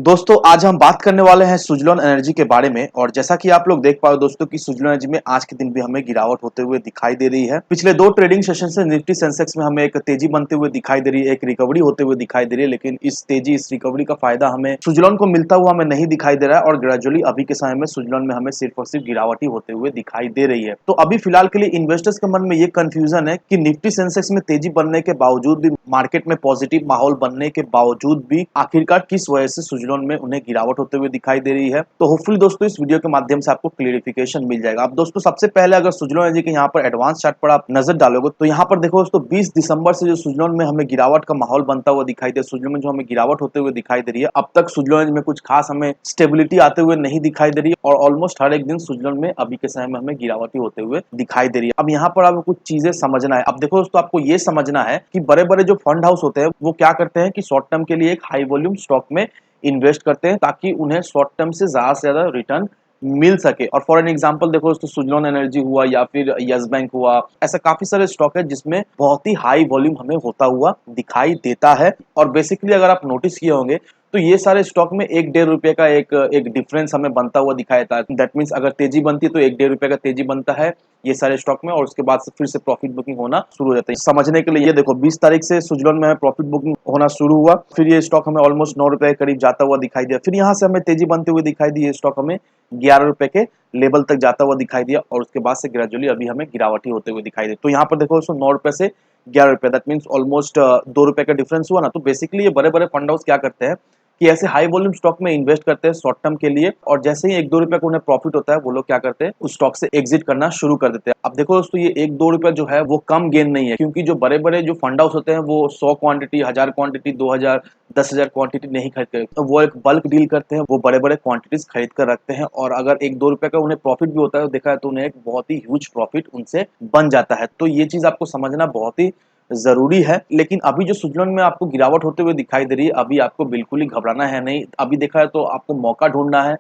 दोस्तों आज हम बात करने वाले हैं सुजलॉन एनर्जी के बारे में। और जैसा कि आप लोग देख पाओ दोस्तों कि सुजलॉन एनर्जी में आज के दिन भी हमें गिरावट होते हुए दिखाई दे रही है। पिछले दो ट्रेडिंग सेशन से निफ्टी सेंसेक्स में हमें एक तेजी बनते हुए दिखाई दे रही है, एक रिकवरी होते हुए दिखाई दे रही है, लेकिन इस तेजी इस रिकवरी का फायदा हमें सुजलॉन को मिलता हुआ हमें नहीं दिखाई दे रहा है। और ग्रेजुअली अभी के समय में सुजलॉन में हमें सिर्फ और सिर्फ गिरावट ही होते हुए दिखाई दे रही है। तो अभी फिलहाल के लिए इन्वेस्टर्स के मन में ये कंफ्यूजन है कि निफ्टी सेंसेक्स में तेजी बनने के बावजूद भी, मार्केट में पॉजिटिव माहौल बनने के बावजूद भी आखिरकार किस वजह से सुजलॉन में उन्हें गिरावट होते हुए दिखाई दे रही है। तो होपफुली दोस्तों इस वीडियो के माध्यम से आपको क्लियरिफिकेशन मिल जाएगा। अब दोस्तों सबसे पहले अगर सुजलॉन एनर्जी के यहाँ पर एडवांस चार्ट पर आप नजर डालोगे तो यहाँ पर देखो दोस्तों 20 दिसंबर से जो सुजलॉन में हमें गिरावट का माहौल बनता हुआ दिखाई दे, सुजलॉन में जो हमें गिरावट होते हुए दिखाई दे रही है, अब तक सुजलॉन एनर्जी में कुछ खास हमें स्टेबिलिटी आते हुए नहीं दिखाई दे रही है। और ऑलमोस्ट हर एक दिन सुजलॉन में अभी के समय में हमें गिरावट होते हुए दिखाई दे रही है। अब यहाँ पर आपको कुछ चीजें समझना है। अब देखो दोस्तों आपको ये समझना है कि बड़े बड़े जो फंड हाउस होते हैं वो क्या करते हैं कि शॉर्ट टर्म के लिए एक हाई वॉल्यूम स्टॉक में इन्वेस्ट करते हैं ताकि उन्हें शॉर्ट टर्म से ज्यादा रिटर्न मिल सके। और फॉर एन एग्जांपल देखो दोस्तों सुजलॉन एनर्जी हुआ या फिर यस बैंक हुआ, ऐसा काफी सारे स्टॉक है जिसमें बहुत ही हाई वॉल्यूम हमें होता हुआ दिखाई देता है। और बेसिकली अगर आप नोटिस किए होंगे तो ये सारे स्टॉक में एक डेढ़ रुपए का एक डिफरेंस हमें बनता हुआ दिखाई देता है। दैट मीन्स अगर तेजी बनती है तो एक डेढ़ रुपए का तेजी बनता है ये सारे स्टॉक में, और उसके बाद से फिर से प्रॉफिट बुकिंग होना शुरू हो जाता है। समझने के लिए ये देखो 20 तारीख से सुजलॉन में प्रॉफिट बुकिंग होना शुरू हुआ, फिर ये स्टॉक हमें ऑलमोस्ट 9 रुपए के करीब जाता हुआ दिखाई दिया, फिर यहाँ से हमें तेजी बनते हुए दिखाई दी, ये स्टॉक हमें 11 रुपए के लेवल तक जाता हुआ दिखाई दिया, और उसके बाद से ग्रेजुअली अभी हमें गिरावटी होते हुए दिखाई दे। तो यहाँ पर देखो दोस्तों 9 रुपए से 11 रुपए, दैट मीन्स ऑलमोस्ट 2 रुपए का डिफरेंस हुआ ना। तो बेसिकली ये बड़े बड़े फंड हाउस क्या करते हैं कि ऐसे हाई वॉल्यूम स्टॉक में इन्वेस्ट करते हैं शॉर्ट टर्म के लिए, और जैसे ही एक दो रुपए को उन्हें प्रॉफिट होता है वो लोग क्या करते हैं उस स्टॉक से एग्जिट करना शुरू कर देते हैं। अब देखो दोस्तों ये एक दो रुपए जो है वो कम गेन नहीं है, क्योंकि जो बड़े बड़े जो फंड हाउस होते हैं वो 100 क्वांटिटी, 1000 क्वांटिटी, 2000, 10,000 क्वांटिटी नहीं खरीदते, तो वो एक बल्क डील करते हैं, वो बड़े बड़े क्वांटिटीज खरीद कर रखते हैं। और अगर एक दो रुपए का उन्हें प्रॉफिट भी होता है तो देखा है तो उन्हें एक बहुत ही ह्यूज प्रॉफिट उनसे बन जाता है। तो ये चीज आपको समझना बहुत ही जरूरी है। लेकिन अभी जो सुजलॉन में आपको गिरावट होते हुए दिखाई दे रही है, अभी आपको बिल्कुल ही घबराना है नहीं। अभी देखा है तो आपको मौका ढूंढना है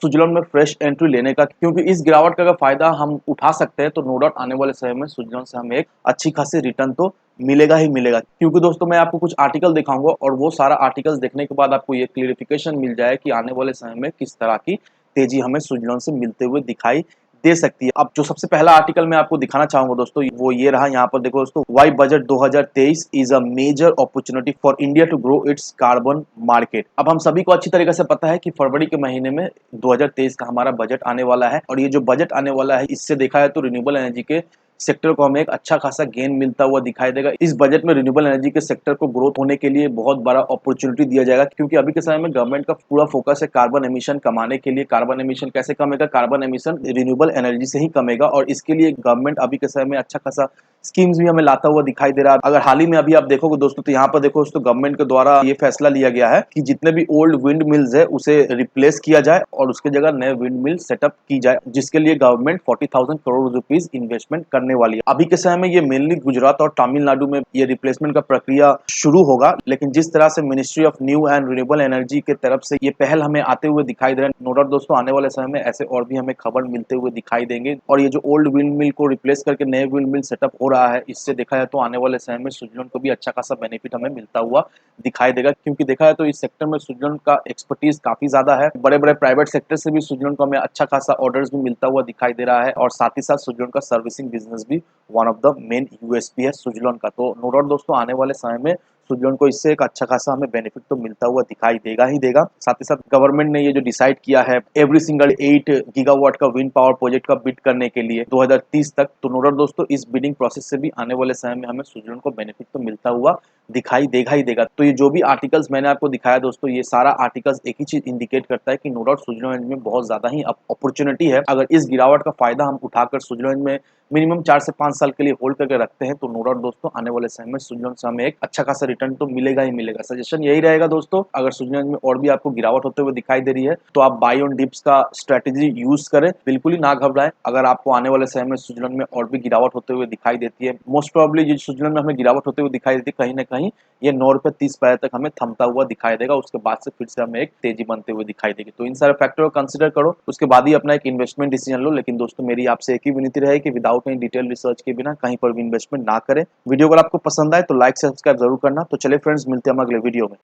सुजलॉन में फ्रेश एंट्री लेने का, क्योंकि इस गिरावट का अगर फायदा हम उठा सकते हैं तो नो डाउट आने वाले समय में सुजलॉन से हमें एक अच्छी खासी रिटर्न तो मिलेगा ही मिलेगा। क्योंकि दोस्तों मैं आपको कुछ आर्टिकल दिखाऊंगा और वो सारा आर्टिकल्स देखने के बाद आपको ये क्लियरिफिकेशन मिल जाए कि आने वाले समय में किस तरह की तेजी हमें सुजलॉन से मिलते हुए दिखाई दे सकती है। अब जो सबसे पहला आर्टिकल मैं आपको दिखाना चाहूंगा दोस्तों वो ये रहा। यहाँ पर देखो दोस्तों, why budget 2023 is a major opportunity for India to grow its carbon market. अब हम सभी को अच्छी तरीके से पता है कि फरवरी के महीने में 2023 का हमारा बजट आने वाला है, और ये जो बजट आने वाला है इससे देखा है तो रिन्यूएबल एनर्जी के सेक्टर को हमें एक अच्छा खासा गेन मिलता हुआ दिखाई देगा। इस बजट में रिन्यूएबल एनर्जी के सेक्टर को ग्रोथ होने के लिए बहुत बड़ा अपॉर्चुनिटी दिया जाएगा, क्योंकि अभी के समय में गवर्नमेंट का पूरा फोकस है कार्बन एमिशन कमाने के लिए। कार्बन एमिशन कैसे कमेगा? कार्बन एमिशन रिन्यूएबल एनर्जी से ही कमेगा, और इसके लिए गवर्नमेंट अभी के समय में अच्छा खासा स्कीम्स भी हमें लाता हुआ दिखाई दे रहा है। अगर हाल ही में अभी आप देखोगे दोस्तों तो यहाँ पर देखो दोस्तों गवर्नमेंट के द्वारा ये फैसला लिया गया है कि जितने भी ओल्ड विंड मिल्स है उसे रिप्लेस किया जाए और उसके जगह नए विंड मिल सेटअप की जाए, जिसके लिए गवर्नमेंट 40,000 करोड़ रुपीज इन्वेस्टमेंट करने वाली है। अभी के समय में ये मेनली गुजरात और तमिलनाडु में ये रिप्लेसमेंट का प्रक्रिया शुरू होगा, लेकिन जिस तरह से ministry of new and renewable energy के तरफ से ये पहल हमें आते हुए दिखाई दे रहा है, नो डाउट दोस्तों आने वाले समय में ऐसे और भी हमें खबर मिलते हुए दिखाई देंगे। और ये जो ओल्ड विंड मिल को रिप्लेस करके नए विंड मिल सेटअप हो रहा है, इससे देखा जाए तो आने वाले समय में सुजलॉन को भी अच्छा खासा बेनिफिट हमें मिलता हुआ दिखाई देगा, क्योंकि देखा जाए तो इस सेक्टर में सुजलॉन का एक्सपर्टीज काफी ज्यादा है। बड़े बड़े प्राइवेट सेक्टर से भी सुजलॉन को हमें अच्छा खासा ऑर्डर्स भी मिलता हुआ दिखाई दे रहा है, और साथ ही साथ सुजलॉन का सर्विसिंग बिजनेस भी one of the main USP है सुजलॉन का। तो नो डाउट दोस्तों आने वाले समय में सुजलॉन को इससे एक अच्छा खासा हमें बेनिफिट तो मिलता हुआ दिखाई देगा ही देगा। साथ ही साथ गवर्नमेंट ने ये जो डिसाइड किया है एवरी सिंगल 8 गीगावाट का विंड पावर प्रोजेक्ट का बिड करने के लिए 2030 तक, तो नो डाउट दोस्तों इस बिडिंग प्रोसेस से भी आने वाले समय में हमें सुजलॉन को बेनिफिट तो मिलता हुआ दिखाई देगा ही देगा। तो ये जो भी आर्टिकल्स मैंने आपको दिखाया दोस्तों, ये सारा आर्टिकल्स एक ही चीज इंडिकेट करता है कि नो डाउट सुजलॉन में बहुत ज्यादा ही अपॉर्चुनिटी है। अगर इस गिरावट का फायदा हम उठाकर सुजलॉन में मिनिमम 4 से 5 साल के लिए होल्ड करके रखते हैं तो नो डाउट दोस्तों आने वाले समय में सुजलॉन से हमें एक अच्छा खासा रिटर्न तो मिलेगा ही मिलेगा। सजेशन यही रहेगा दोस्तों, अगर सुजलॉन में और भी आपको गिरावट होते हुए दिखाई दे रही है तो आप बाय ऑन डिप्स का स्ट्रेटेजी यूज करें, बिल्कुल ही ना घबराएं। अगर आपको आने वाले समय में सुजलॉन में और भी गिरावट होते हुए दिखाई देती है, मोस्ट प्रोबेबली जो सुजलॉन में हमें गिरावट होते हुए दिखाई देती है कहीं ना कहीं ये 9 रुपए 30 पैसे तक हमें थमता हुआ दिखाई देगा, उसके बाद से फिर से हमें एक तेजी बनते हुए दिखाई देगी। तो इन सारे फैक्टर को कंसिडर करो, उसके बाद ही अपना एक इन्वेस्टमेंट डिसीजन लो। लेकिन दोस्तों मेरी आपसे एक ही विनती रहे कि विदाउट एनी डिटेल रिसर्च के बिना कहीं पर भी इन्वेस्टमेंट ना करें। वीडियो अगर आपको पसंद आए तो लाइक सब्सक्राइब जरूर करना। तो चले फ्रेंड्स, मिलते हैं हम अगले वीडियो में।